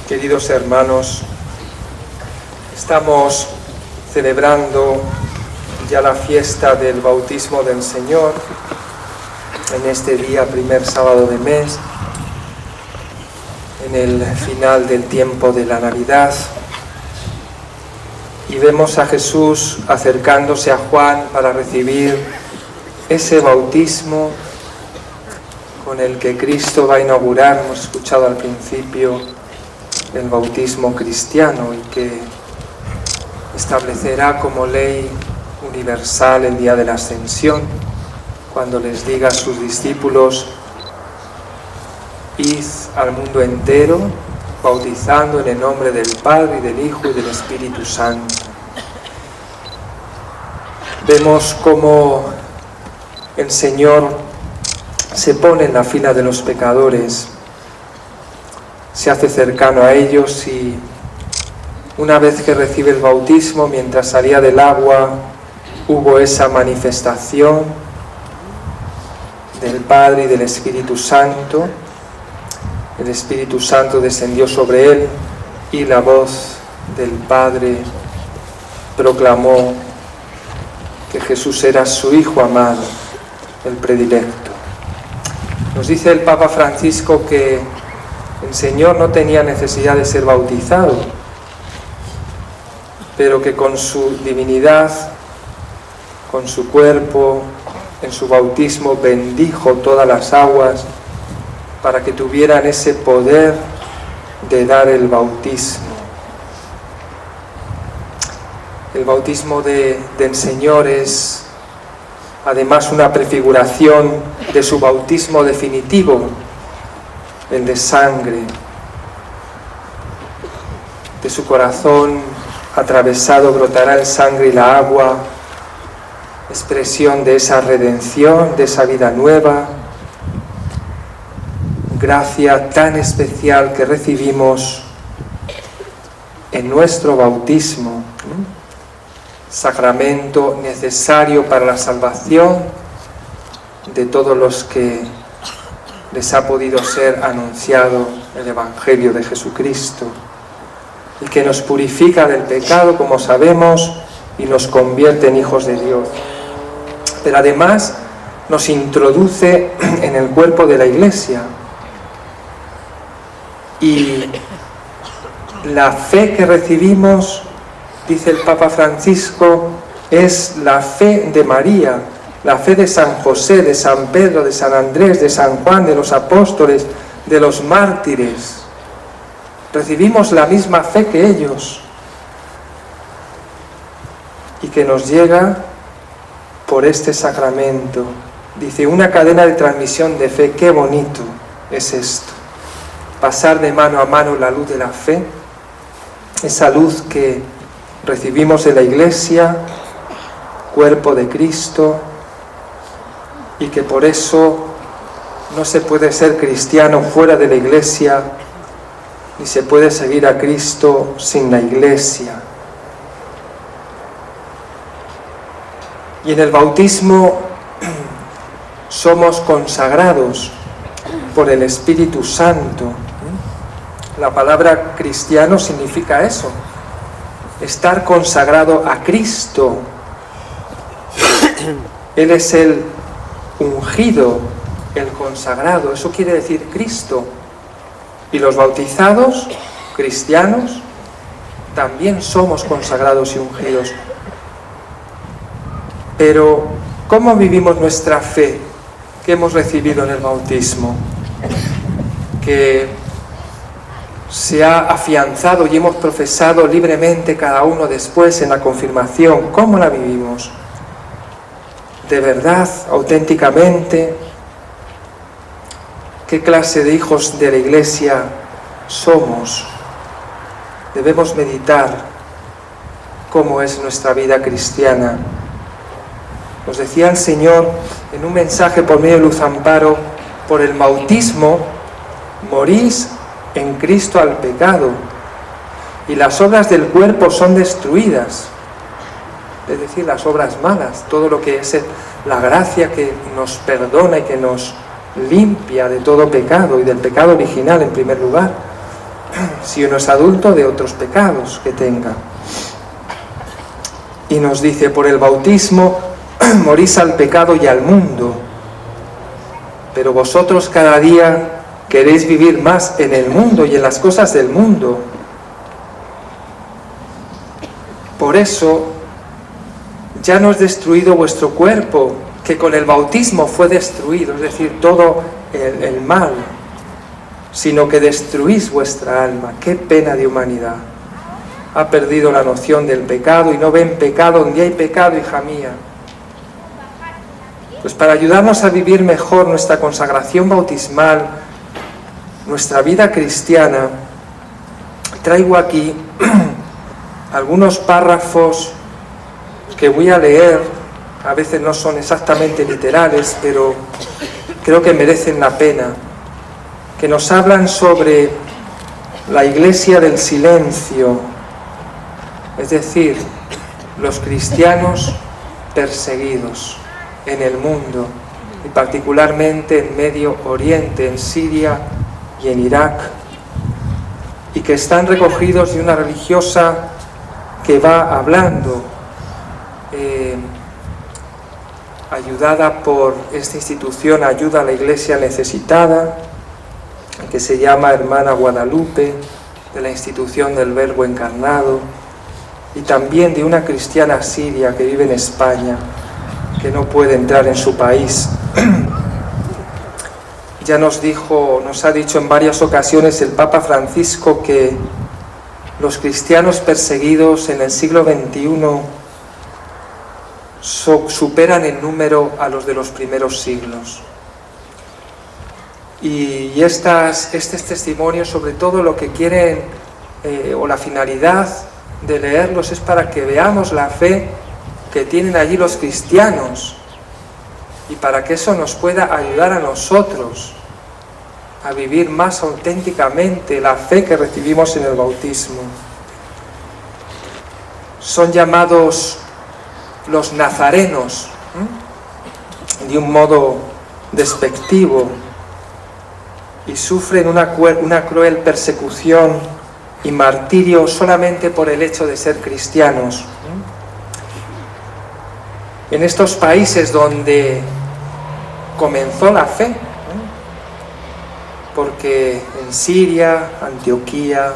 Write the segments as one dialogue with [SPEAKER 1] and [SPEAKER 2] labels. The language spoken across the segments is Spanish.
[SPEAKER 1] Queridos hermanos, estamos celebrando ya la fiesta del bautismo del Señor en este día, primer sábado de mes, en el final del tiempo de la Navidad, y vemos a Jesús acercándose a Juan para recibir ese bautismo con el que Cristo va a inaugurar, hemos escuchado al principio, el bautismo cristiano, y que establecerá como ley universal el día de la Ascensión, cuando les diga a sus discípulos: id al mundo entero, bautizando en el nombre del Padre, y del Hijo, y del Espíritu Santo. Vemos cómo el Señor se pone en la fila de los pecadores, se hace cercano a ellos, y una vez que recibe el bautismo, mientras salía del agua, hubo esa manifestación del Padre y del Espíritu Santo. El Espíritu Santo descendió sobre él y la voz del Padre proclamó que Jesús era su Hijo amado, el predilecto. Nos dice el Papa Francisco que el Señor no tenía necesidad de ser bautizado, pero que con su divinidad, con su cuerpo, en su bautismo bendijo todas las aguas para que tuvieran ese poder de dar el bautismo. El bautismo del Señor es además una prefiguración de su bautismo definitivo, el de sangre, de su corazón atravesado brotará el sangre y la agua, expresión de esa redención, de esa vida nueva, gracia tan especial que recibimos en nuestro bautismo, sacramento necesario para la salvación de todos los que les ha podido ser anunciado el Evangelio de Jesucristo, y que nos purifica del pecado, como sabemos, y nos convierte en hijos de Dios. Pero además nos introduce en el cuerpo de la Iglesia, y la fe que recibimos, dice el Papa Francisco, es la fe de María, la fe de San José, de San Pedro, de San Andrés, de San Juan, de los apóstoles, de los mártires. Recibimos la misma fe que ellos, y que nos llega por este sacramento. Dice, una cadena de transmisión de fe. Qué bonito es esto, pasar de mano a mano la luz de la fe, esa luz que recibimos de la Iglesia, cuerpo de Cristo, y que por eso no se puede ser cristiano fuera de la Iglesia, ni se puede seguir a Cristo sin la Iglesia. Y en el bautismo somos consagrados por el Espíritu Santo. La palabra cristiano significa eso, estar consagrado a Cristo. Él es el ungido, el consagrado, eso quiere decir Cristo. Y los bautizados, cristianos, también somos consagrados y ungidos. Pero, ¿cómo vivimos nuestra fe que hemos recibido en el bautismo? Que se ha afianzado y hemos profesado libremente cada uno después en la confirmación. ¿Cómo la vivimos? ¿De verdad, auténticamente? ¿Qué clase de hijos de la Iglesia somos? Debemos meditar cómo es nuestra vida cristiana. Nos decía el Señor en un mensaje por medio de Luz Amparo: por el bautismo morís en Cristo al pecado, y las obras del cuerpo son destruidas. Es decir, las obras malas, todo lo que es la gracia que nos perdona y que nos limpia de todo pecado, y del pecado original en primer lugar. Si uno es adulto, de otros pecados que tenga. Y nos dice, por el bautismo morís al pecado y al mundo, pero vosotros cada día queréis vivir más en el mundo y en las cosas del mundo. Por eso ya no es destruido vuestro cuerpo, que con el bautismo fue destruido, es decir, todo el mal, sino que destruís vuestra alma. ¡Qué pena de humanidad! Ha perdido la noción del pecado y no ven pecado donde hay pecado, hija mía. Pues para ayudarnos a vivir mejor nuestra consagración bautismal, nuestra vida cristiana, traigo aquí algunos párrafos que voy a leer. A veces no son exactamente literales, pero creo que merecen la pena, que nos hablan sobre la iglesia del silencio, es decir, los cristianos perseguidos en el mundo, y particularmente en Medio Oriente, en Siria y en Irak, y que están recogidos de una religiosa que va hablando, ayudada por esta institución Ayuda a la Iglesia Necesitada, que se llama Hermana Guadalupe, de la institución del Verbo Encarnado, y también de una cristiana siria que vive en España, que no puede entrar en su país. Ya nos ha dicho en varias ocasiones el Papa Francisco que los cristianos perseguidos en el siglo XXI superan en número a los de los primeros siglos. Y estos testimonios, sobre todo lo que quieren, o la finalidad de leerlos, es para que veamos la fe que tienen allí los cristianos, y para que eso nos pueda ayudar a nosotros a vivir más auténticamente la fe que recibimos en el bautismo. Son llamados los nazarenos, de un modo despectivo, y sufren una cruel persecución y martirio solamente por el hecho de ser cristianos. En estos países donde comenzó la fe, porque en Siria, Antioquía,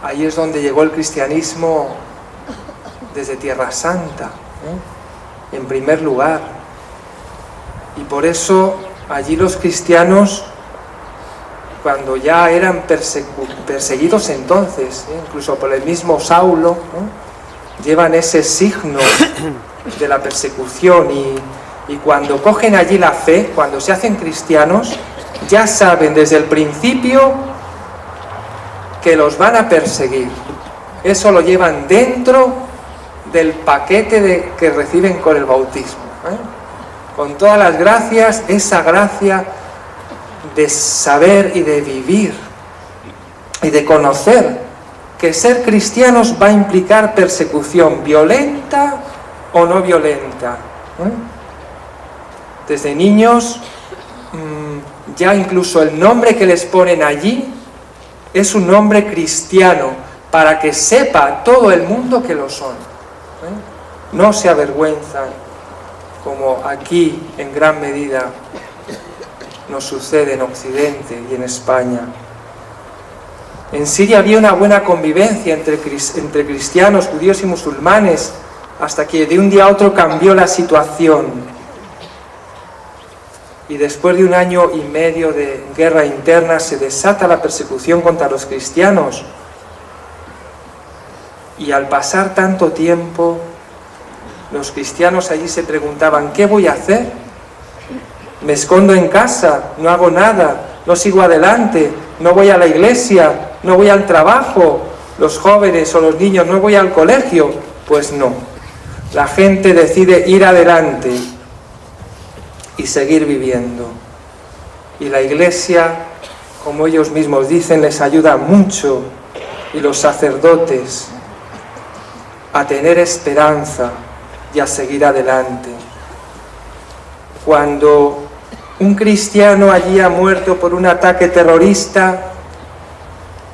[SPEAKER 1] ahí es donde llegó el cristianismo desde Tierra Santa, en primer lugar. Y por eso allí los cristianos, cuando ya eran perseguidos entonces, incluso por el mismo Saulo, llevan ese signo de la persecución, y cuando cogen allí la fe, cuando se hacen cristianos, ya saben desde el principio que los van a perseguir. Eso lo llevan dentro del paquete que reciben con el bautismo, con todas las gracias, esa gracia de saber y de vivir y de conocer que ser cristianos va a implicar persecución, violenta o no violenta. Desde niños, ya incluso el nombre que les ponen allí es un nombre cristiano, para que sepa todo el mundo que lo son. No se avergüenzan, como aquí en gran medida nos sucede en Occidente y en España. En Siria había una buena convivencia entre cristianos, judíos y musulmanes, hasta que de un día a otro cambió la situación. Y después de 1 año y medio de guerra interna se desata la persecución contra los cristianos. Y al pasar tanto tiempo, los cristianos allí se preguntaban: ¿qué voy a hacer? Me escondo en casa, no hago nada, no sigo adelante, no voy a la iglesia, no voy al trabajo, los jóvenes o los niños, no voy al colegio. Pues no, la gente decide ir adelante y seguir viviendo. Y la iglesia, como ellos mismos dicen, les ayuda mucho, y los sacerdotes, a tener esperanza y a seguir adelante. Cuando un cristiano allí ha muerto por un ataque terrorista,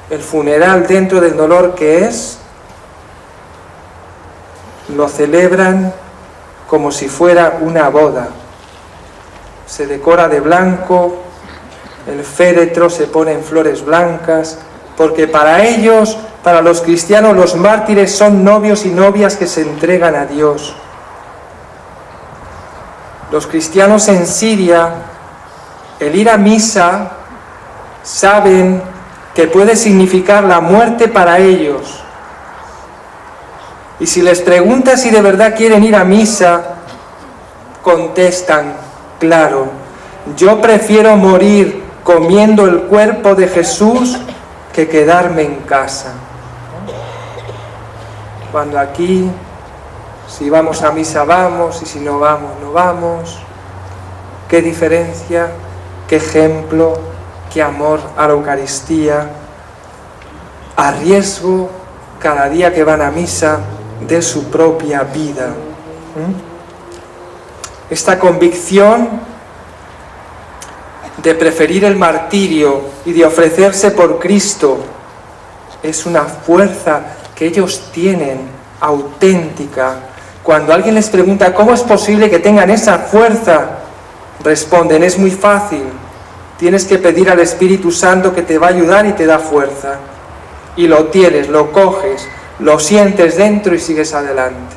[SPEAKER 1] el funeral dentro del dolor que es, lo celebran como si fuera una boda. Se decora de blanco, el féretro se pone en flores blancas, porque para ellos, para los cristianos, los mártires son novios y novias que se entregan a Dios. Los cristianos en Siria, el ir a misa, saben que puede significar la muerte para ellos. Y si les preguntas si de verdad quieren ir a misa, contestan, claro, yo prefiero morir comiendo el cuerpo de Jesús que quedarme en casa. Cuando aquí, si vamos a misa vamos, y si no vamos, no vamos. ¿Qué diferencia? ¿Qué ejemplo? ¿Qué amor a la Eucaristía? A riesgo, cada día que van a misa, de su propia vida. Esta convicción de preferir el martirio y de ofrecerse por Cristo es una fuerza que ellos tienen, auténtica. Cuando alguien les pregunta ¿cómo es posible que tengan esa fuerza?, responden, es muy fácil, tienes que pedir al Espíritu Santo que te va a ayudar y te da fuerza. Y lo tienes, lo coges, lo sientes dentro y sigues adelante.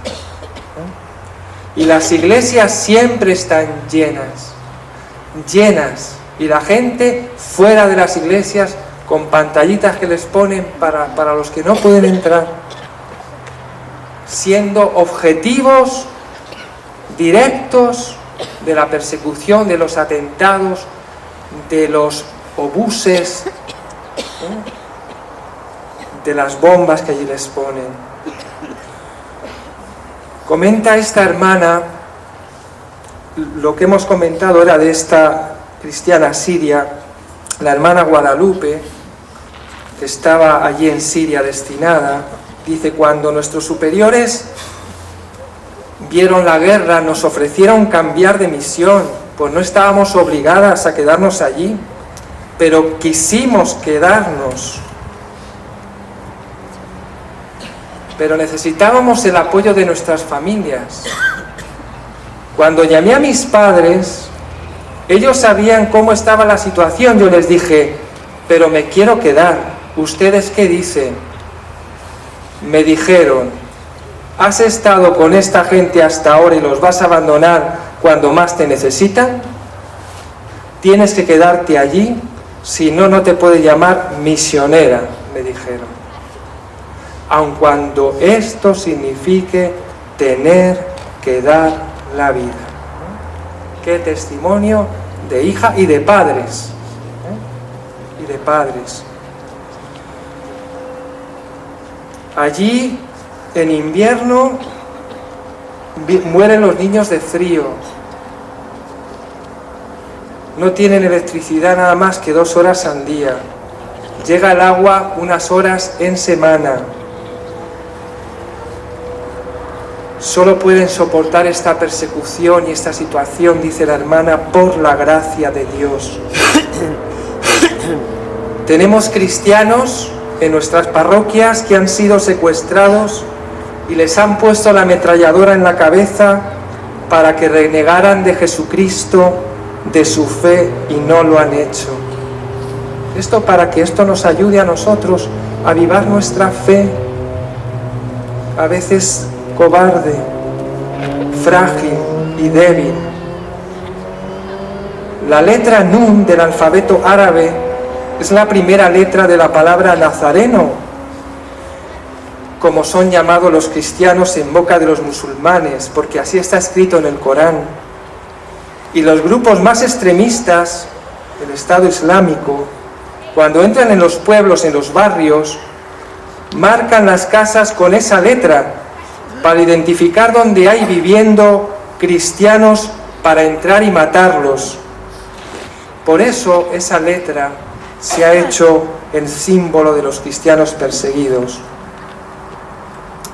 [SPEAKER 1] Y las iglesias siempre están llenas, y la gente fuera de las iglesias con pantallitas que les ponen para los que no pueden entrar, siendo objetivos directos de la persecución, de los atentados, de los obuses, de las bombas que allí les ponen. Comenta esta hermana, lo que hemos comentado era de esta cristiana siria, la hermana Guadalupe, que estaba allí en Siria destinada. Dice, cuando nuestros superiores vieron la guerra, nos ofrecieron cambiar de misión, pues no estábamos obligadas a quedarnos allí, pero quisimos quedarnos. Pero necesitábamos el apoyo de nuestras familias. Cuando llamé a mis padres, ellos sabían cómo estaba la situación. Yo les dije, pero me quiero quedar. ¿Ustedes qué dicen? Me dijeron, ¿has estado con esta gente hasta ahora y los vas a abandonar cuando más te necesitan? Tienes que quedarte allí, si no, no te puede llamar misionera, me dijeron. Aun cuando esto signifique tener que dar la vida. Qué testimonio de hija y de padres. Y de padres. Allí, en invierno, mueren los niños de frío. No tienen electricidad nada más que 2 horas al día. Llega el agua unas horas en semana. Solo pueden soportar esta persecución y esta situación, dice la hermana, por la gracia de Dios. Tenemos cristianos en nuestras parroquias que han sido secuestrados y les han puesto la ametralladora en la cabeza para que renegaran de Jesucristo, de su fe, y no lo han hecho. Esto para que esto nos ayude a nosotros a avivar nuestra fe, a veces cobarde, frágil y débil. La letra Nun del alfabeto árabe es la primera letra de la palabra nazareno, como son llamados los cristianos en boca de los musulmanes, porque así está escrito en el Corán. Y los grupos más extremistas del Estado Islámico, cuando entran en los pueblos, en los barrios, marcan las casas con esa letra, para identificar dónde hay viviendo cristianos para entrar y matarlos. Por eso esa letra se ha hecho el símbolo de los cristianos perseguidos.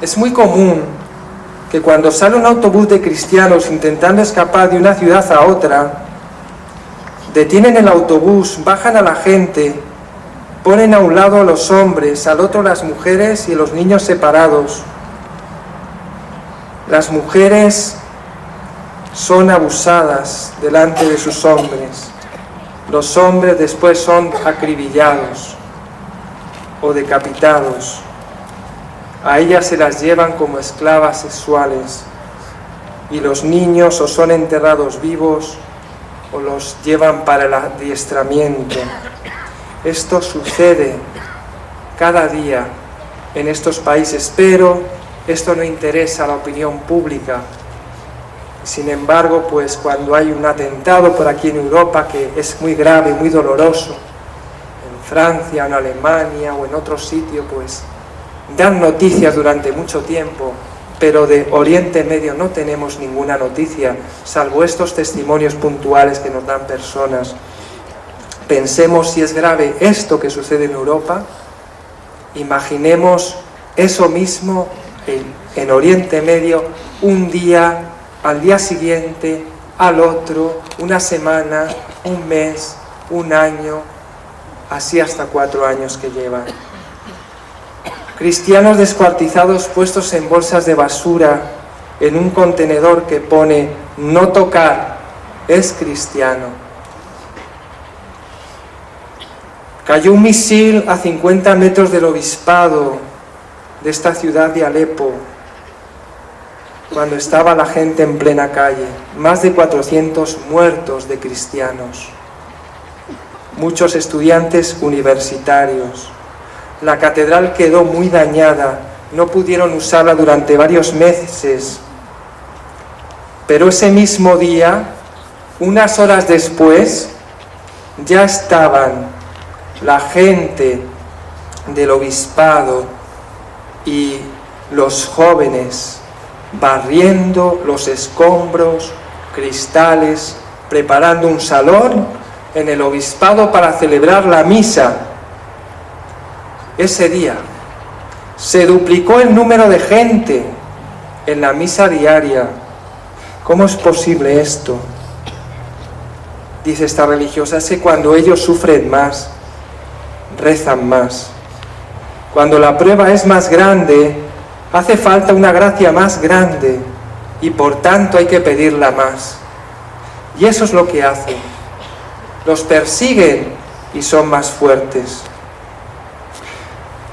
[SPEAKER 1] Es muy común que cuando sale un autobús de cristianos intentando escapar de una ciudad a otra, detienen el autobús, bajan a la gente Ponen a un lado a los hombres, al otro las mujeres y los niños separados. Las mujeres son abusadas delante de sus hombres. Los hombres después son acribillados o decapitados. A ellas se las llevan como esclavas sexuales. Y los niños o son enterrados vivos o los llevan para el adiestramiento. Esto sucede cada día en estos países, pero esto no interesa a la opinión pública. Sin embargo, pues cuando hay un atentado por aquí en Europa, que es muy grave, muy doloroso, en Francia, en Alemania o en otro sitio, pues dan noticias durante mucho tiempo, pero de Oriente Medio no tenemos ninguna noticia, salvo estos testimonios puntuales que nos dan personas. Pensemos si es grave esto que sucede en Europa, imaginemos eso mismo en Oriente Medio, un día, al día siguiente, al otro, una semana, un mes, un año, así hasta 4 años que llevan. Cristianos descuartizados puestos en bolsas de basura en un contenedor que pone no tocar, es cristiano. Cayó un misil a 50 metros del obispado de esta ciudad de Alepo, cuando estaba la gente en plena calle. Más de 400 muertos de cristianos, muchos estudiantes universitarios. La catedral quedó muy dañada, no pudieron usarla durante varios meses, pero ese mismo día, unas horas después, ya estaban la gente del obispado y los jóvenes barriendo los escombros, cristales, preparando un salón en el obispado para celebrar la misa. Ese día se duplicó el número de gente en la misa diaria. ¿Cómo es posible esto? Dice esta religiosa, es que cuando ellos sufren más, rezan más. Cuando la prueba es más grande, hace falta una gracia más grande y por tanto hay que pedirla más. Y eso es lo que hacen. Los persiguen y son más fuertes.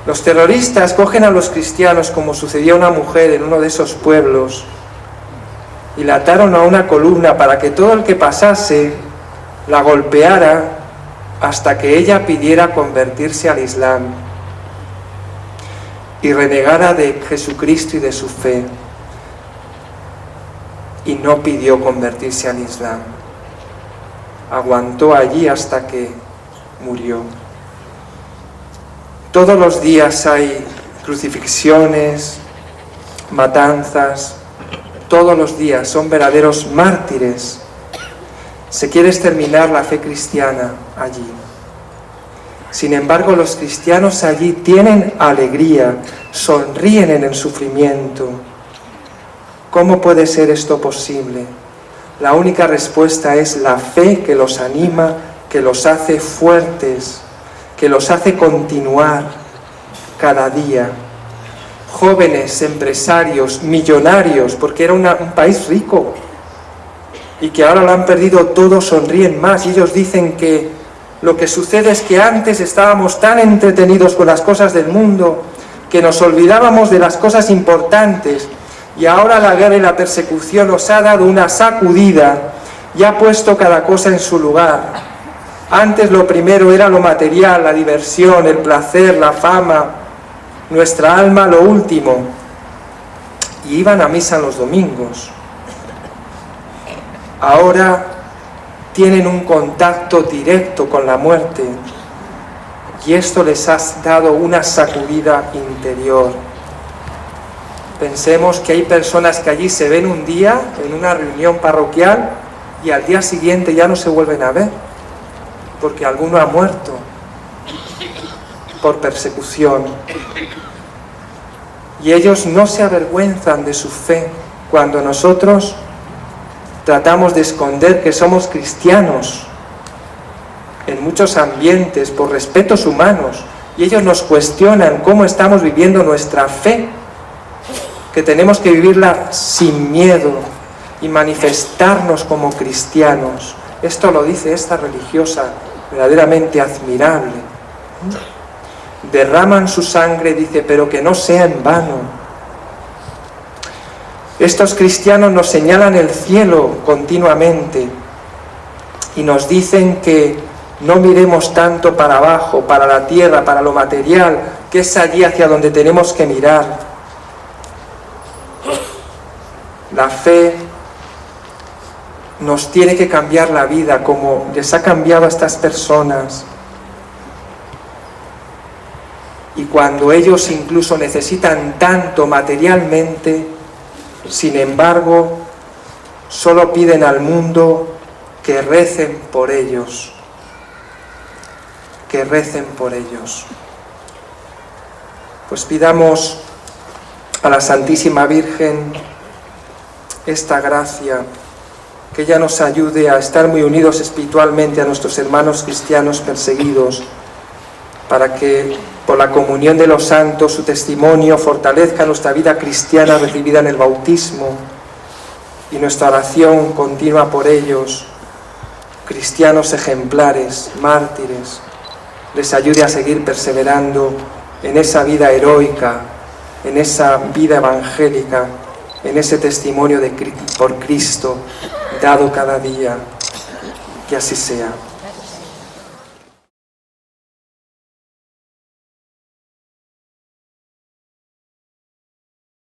[SPEAKER 1] Los terroristas cogen a los cristianos, como sucedió a una mujer en uno de esos pueblos, y la ataron a una columna para que todo el que pasase la golpeara hasta que ella pidiera convertirse al Islam y renegara de Jesucristo y de su fe, y no pidió convertirse al Islam. Aguantó allí hasta que murió. Todos los días hay crucifixiones, matanzas, todos los días son verdaderos mártires. Se quiere exterminar la fe cristiana allí. Sin embargo, los cristianos allí tienen alegría, sonríen en el sufrimiento. ¿Cómo puede ser esto posible? La única respuesta es la fe que los anima, que los hace fuertes, que los hace continuar cada día. Jóvenes, empresarios, millonarios, porque era un país rico, y que ahora lo han perdido todo, sonríen más. Y ellos dicen que lo que sucede es que antes estábamos tan entretenidos con las cosas del mundo que nos olvidábamos de las cosas importantes, y ahora la guerra y la persecución nos ha dado una sacudida y ha puesto cada cosa en su lugar. Antes lo primero era lo material, la diversión, el placer, la fama, nuestra alma lo último, y iban a misa los domingos. Ahora tienen un contacto directo con la muerte, y esto les ha dado una sacudida interior. Pensemos que hay personas que allí se ven un día en una reunión parroquial y al día siguiente ya no se vuelven a ver, porque alguno ha muerto por persecución. Y ellos no se avergüenzan de su fe cuando nosotros tratamos de esconder que somos cristianos. en muchos ambientes por respetos humanos, y ellos nos cuestionan cómo estamos viviendo nuestra fe, que tenemos que vivirla sin miedo y manifestarnos como cristianos. Esto lo dice esta religiosa verdaderamente admirable. Derraman su sangre, dice, pero que no sea en vano. Estos cristianos nos señalan el cielo continuamente y nos dicen que no miremos tanto para abajo, para la tierra, para lo material, que es allí hacia donde tenemos que mirar. La fe nos tiene que cambiar la vida como les ha cambiado a estas personas. Y cuando ellos incluso necesitan tanto materialmente, sin embargo, solo piden al mundo que recen por ellos, que recen por ellos. Pues pidamos a la Santísima Virgen esta gracia, que ella nos ayude a estar muy unidos espiritualmente a nuestros hermanos cristianos perseguidos, para que por la comunión de los santos su testimonio fortalezca nuestra vida cristiana recibida en el bautismo y nuestra oración continua por ellos, cristianos ejemplares, mártires, les ayude a seguir perseverando en esa vida heroica, en esa vida evangélica, en ese testimonio por Cristo dado cada día. Que así sea.